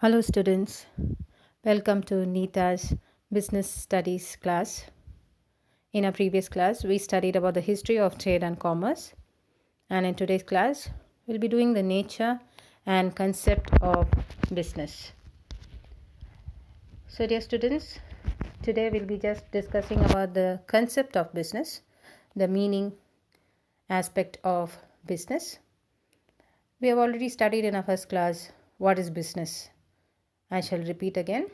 Hello, students. Welcome to Neeta's Business Studies class. In our previous class, we studied about the history of trade and commerce. And in today's class, we'll be doing the nature and concept of business. So, dear students, today we'll be just discussing about the concept of business, the meaning aspect of business. We have already studied in our first class what is business. I shall repeat again.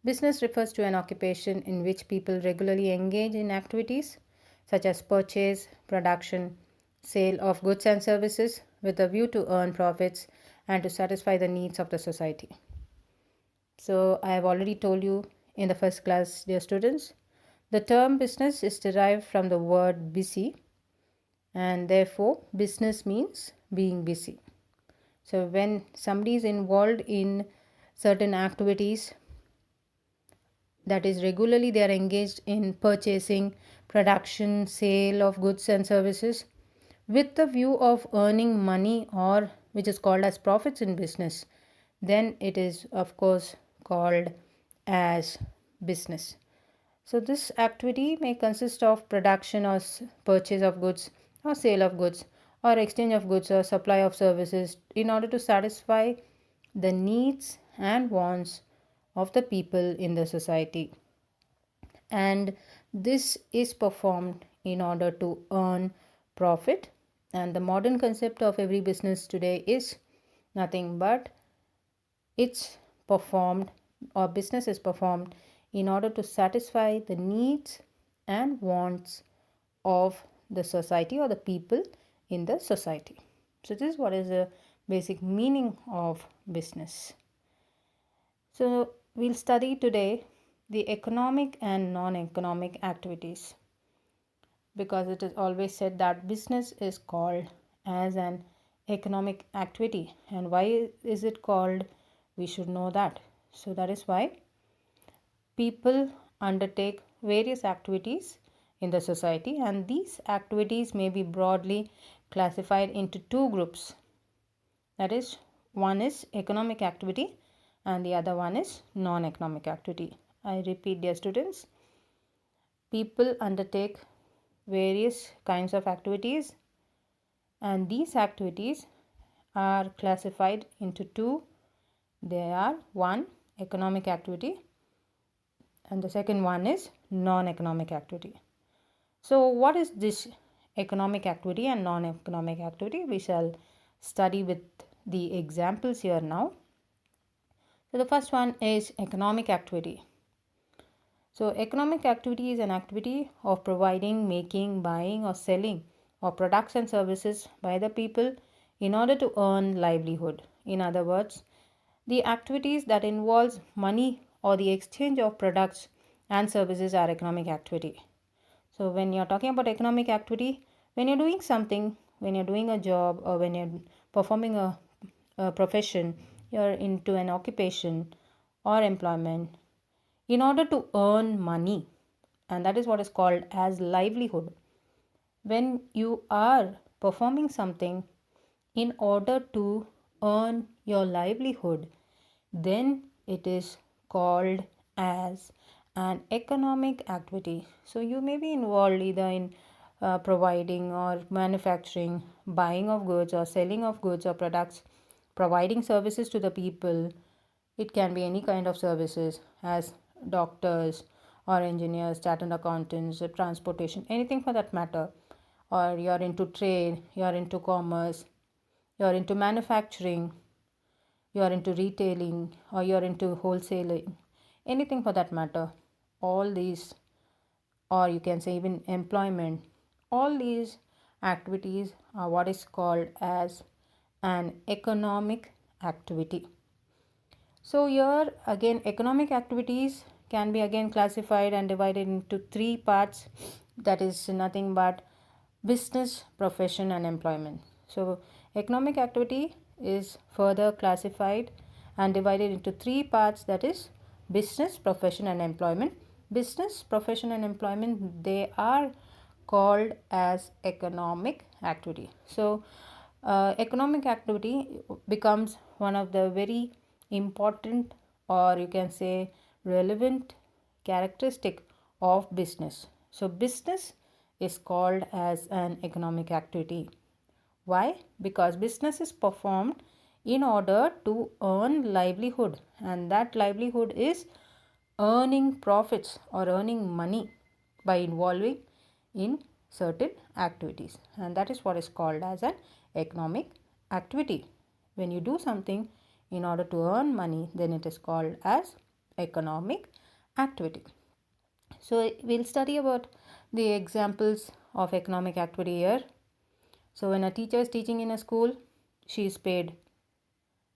Business refers to an occupation in which people regularly engage in activities such as purchase, production, sale of goods and services with a view to earn profits and to satisfy the needs of the society. So, I have already told you in the first class, dear students, the term business is derived from the word busy, and therefore, business means being busy. So, when somebody is involved in certain activities, that is regularly they are engaged in purchasing, production, sale of goods and services with the view of earning money, or which is called as profits in business, then it is of course called as business. So this activity may consist of production or purchase of goods or sale of goods or exchange of goods or supply of services in order to satisfy the needs and wants of the people in the society, and this is performed in order to earn profit. And the modern concept of every business today is nothing but it's performed, or business is performed in order to satisfy the needs and wants of the society or the people in the society. So this is what is the basic meaning of business. So we'll study today the economic and non-economic activities, because it is always said that business is called as an economic activity. And why is it called? We should know that. So that is why people undertake various activities in the society, and these activities may be broadly classified into two groups. That is, one is economic activity and the other one is non-economic activity. I repeat, dear students, people undertake various kinds of activities, and these activities are classified into two. They are one, economic activity, and the second one is non-economic activity. So what is this economic activity and non-economic activity? We shall study with the examples here now. So the first one is economic activity. So economic activity is an activity of providing, making, buying or selling of products and services by the people in order to earn livelihood. In other words, the activities that involves money or the exchange of products and services are economic activity. So when you're talking about economic activity, when you're doing something, when you're doing a job, or when you're performing a profession, you're into an occupation or employment in order to earn money, and that is what is called as livelihood. When you are performing something in order to earn your livelihood, then it is called as an economic activity. So you may be involved either in providing or manufacturing, buying of goods or selling of goods or products, providing services to the people. It can be any kind of services, as doctors or engineers, chartered accountants, transportation, anything for that matter. Or you're into trade, you're into commerce, you're into manufacturing, you're into retailing, or you're into wholesaling, anything for that matter. All these, or you can say even employment, all these activities are what is called as an economic activity. So here again, economic activities can be again classified and divided into three parts. That is nothing but business, profession and employment. So economic activity is further classified and divided into three parts, that is business, profession and employment. Business, profession and employment, they are called as economic activity. So economic activity becomes one of the very important, or you can say relevant characteristic of business. So business is called as an economic activity. Why? Because business is performed in order to earn livelihood, and that livelihood is earning profits or earning money by involving in certain activities, and that is what is called as an economic activity. When you do something in order to earn money, then it is called as economic activity. So we'll study about the examples of economic activity here. So when a teacher is teaching in a school, she is paid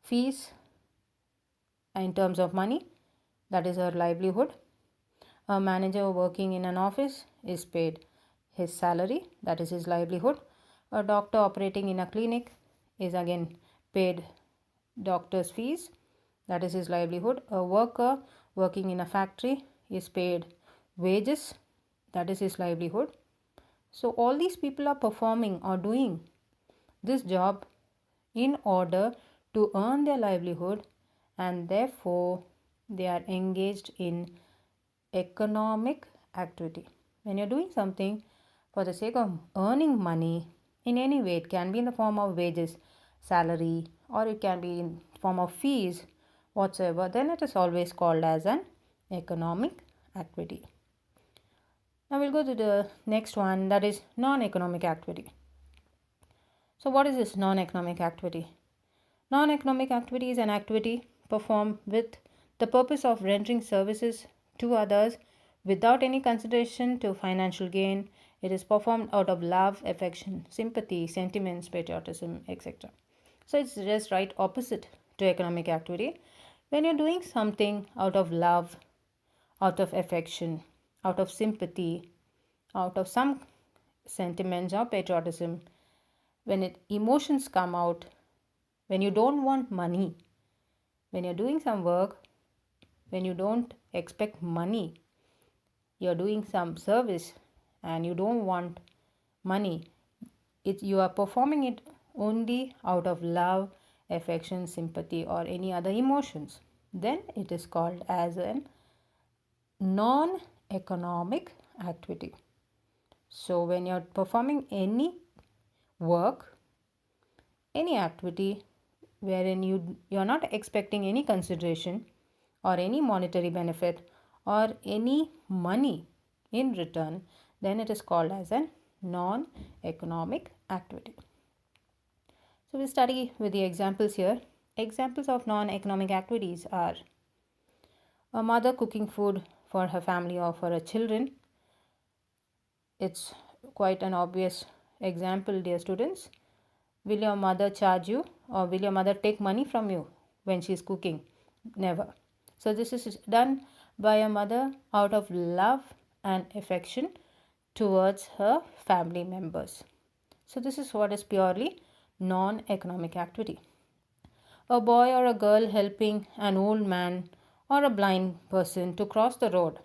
fees in terms of money, that is her livelihood. A manager working in an office is paid his salary, that is his livelihood. A doctor operating in a clinic is again paid doctor's fees, that is his livelihood. A worker working in a factory is paid wages, that is his livelihood. So all these people are performing or doing this job in order to earn their livelihood, and therefore they are engaged in economic activity. When you're doing something for the sake of earning money in any way, it can be in the form of wages, salary, or it can be in form of fees whatsoever, then it is always called as an economic activity. Now we'll go to the next one, that is non-economic activity. So what is this non-economic activity? Non-economic activity is an activity performed with the purpose of rendering services to others without any consideration to financial gain. It is performed out of love, affection, sympathy, sentiments, patriotism, etc. So it's just right opposite to economic activity. When you're doing something out of love, out of affection, out of sympathy, out of some sentiments or patriotism, when emotions come out, when you don't want money, when you're doing some work, when you don't expect money, you're doing some service and you don't want money, you are performing it only out of love, affection, sympathy, or any other emotions, then it is called as a non-economic activity. So when you're performing any work, any activity wherein you're not expecting any consideration or any monetary benefit or any money in return, then it is called as a non-economic activity. So we study with the examples here. Examples of non-economic activities are a mother cooking food for her family or for her children. It's quite an obvious example, dear students. Will your mother charge you, or will your mother take money from you when she's cooking? Never. So this is done by a mother out of love and affection towards her family members. So this is what is purely non-economic activity. A boy or a girl helping an old man or a blind person to cross the road,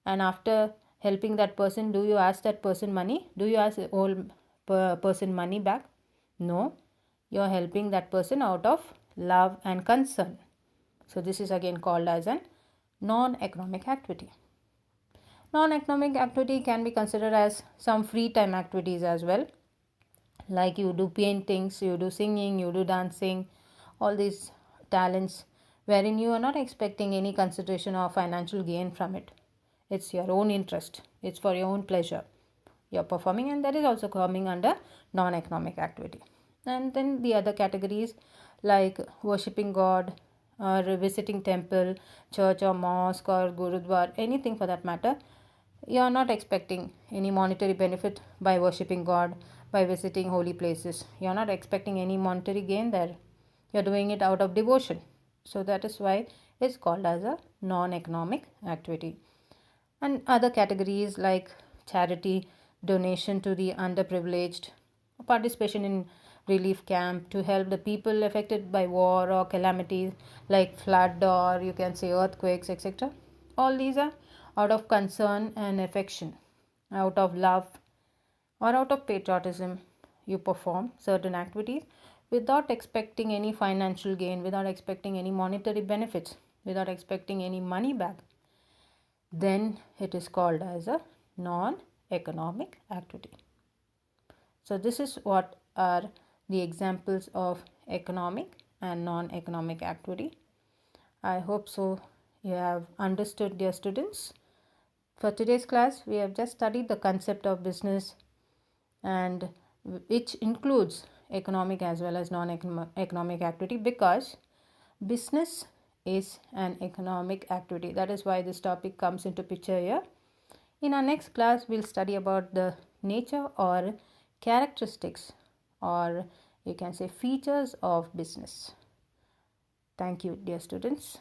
and after helping that person, do you ask that person money? Do you ask the old person money back? No, you're helping that person out of love and concern. So this is again called as a non-economic activity. Non-economic activity can be considered as some free time activities as well, like you do paintings, you do singing, you do dancing, all these talents wherein you are not expecting any consideration or financial gain from it. It's your own interest, it's for your own pleasure you're performing, and that is also coming under non-economic activity. And then the other categories like worshipping God or visiting temple, church or mosque or gurudwara, anything for that matter, you are not expecting any monetary benefit by worshipping God, by visiting holy places. You are not expecting any monetary gain there. You are doing it out of devotion. So that is why it's called as a non-economic activity. And other categories like charity, donation to the underprivileged, participation in relief camp to help the people affected by war or calamities like flood or you can say earthquakes, etc. All these are out of concern and affection, out of love or out of patriotism. You perform certain activities without expecting any financial gain, without expecting any monetary benefits, without expecting any money back, then it is called as a non-economic activity. So this is what are the examples of economic and non-economic activity. I hope so you have understood, dear students. For today's class, we have just studied the concept of business, and which includes economic as well as non-economic activity, because business is an economic activity. That is why this topic comes into picture here. In our next class, we'll study about the nature or characteristics, or you can say features of business. Thank you, dear students.